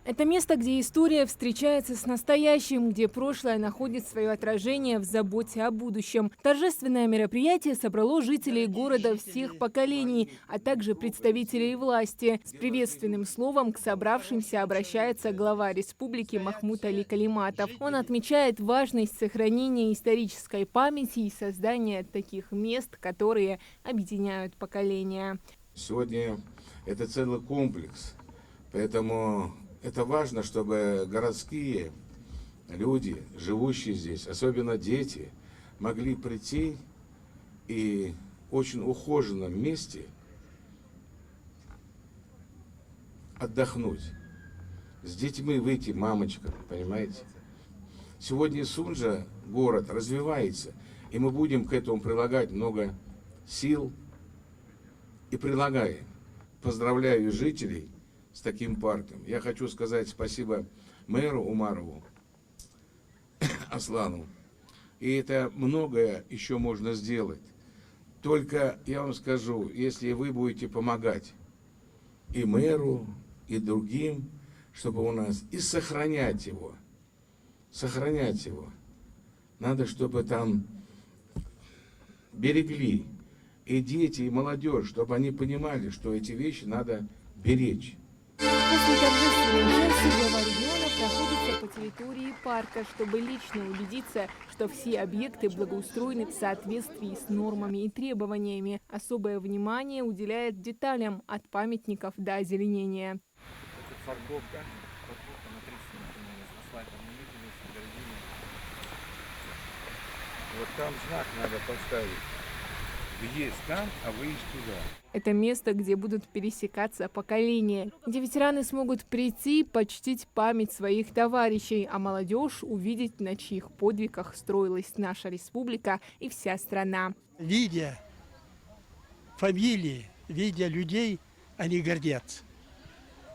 Это место, где история встречается с настоящим, где прошлое находит свое отражение в заботе о будущем. Торжественное мероприятие собрало жителей города всех поколений, а также представителей власти. С приветственным словом к собравшимся обращается глава республики Махмуд Али Калиматов. Он отмечает важность сохранения исторической памяти и создания таких мест, которые объединяют поколения. Сегодня это целый комплекс, поэтому это важно, чтобы городские люди, живущие здесь, особенно дети, могли прийти и в очень ухоженном месте отдохнуть. С детьми выйти, мамочка, понимаете? Сегодня Сунжа, город, развивается, и мы будем к этому прилагать много сил и прилагаем. Поздравляю жителей с таким парком. Я хочу сказать спасибо мэру Умарову Аслану. И это многое еще можно сделать. Только я вам скажу, если вы будете помогать и мэру, и другим, чтобы у нас и сохранять его. Надо, чтобы там берегли и дети, и молодежь, чтобы они понимали, что эти вещи надо беречь. После торжественной части глава региона проходится по территории парка, чтобы лично убедиться, что все объекты благоустроены в соответствии с нормами и требованиями. Особое внимание уделяет деталям от памятников до озеленения. Это парковка на 30 метров с асфальтом не видели, с ограждением. Вот там знак надо поставить. Въезд там, а выезд туда. Это место, где будут пересекаться поколения, где ветераны смогут прийти, почтить память своих товарищей, а молодежь увидеть, на чьих подвигах строилась наша республика и вся страна. Видя фамилии, видя людей, они гордятся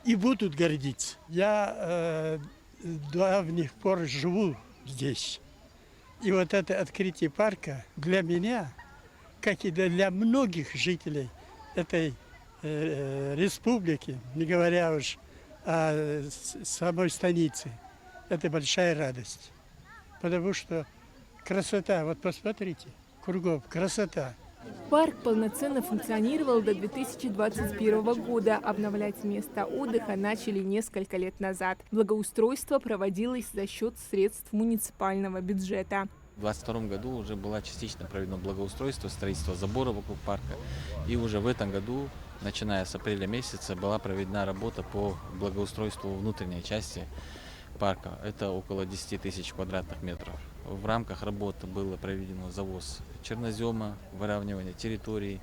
и будут гордиться. Я давних пор живу здесь. И вот это открытие парка для меня, как и для многих жителей этой республики, не говоря уж о самой станице, это большая радость. Потому что красота, вот посмотрите, кругом красота. Парк полноценно функционировал до 2021 года. Обновлять место отдыха начали несколько лет назад. Благоустройство проводилось за счет средств муниципального бюджета. В 2022 году уже было частично проведено благоустройство, строительство забора вокруг парка. И уже в этом году, начиная с апреля месяца, была проведена работа по благоустройству внутренней части парка. Это около 10 тысяч квадратных метров. В рамках работы было проведено завоз чернозема, выравнивание территорий,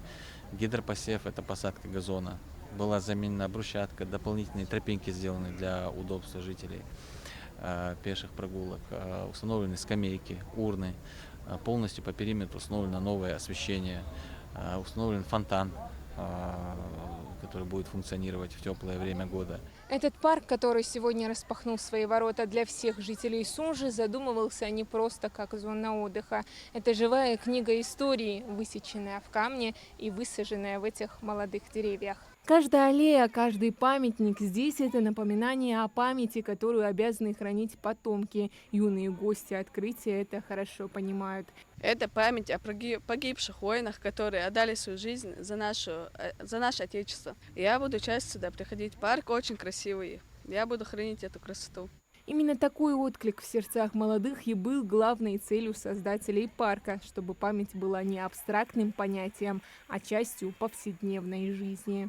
гидропосев, это посадка газона. Была заменена брусчатка, дополнительные тропинки сделаны для удобства жителей пеших прогулок, установлены скамейки, урны, полностью по периметру установлено новое освещение, установлен фонтан, который будет функционировать в теплое время года. Этот парк, который сегодня распахнул свои ворота для всех жителей Сунжи, задумывался не просто как зона отдыха. Это живая книга истории, высеченная в камне и высаженная в этих молодых деревьях. Каждая аллея, каждый памятник здесь – это напоминание о памяти, которую обязаны хранить потомки. Юные гости открытия это хорошо понимают. Это память о погибших воинах, которые отдали свою жизнь за наше Отечество. Я буду часто сюда приходить. Парк очень красивый. Я буду хранить эту красоту. Именно такой отклик в сердцах молодых и был главной целью создателей парка, чтобы память была не абстрактным понятием, а частью повседневной жизни.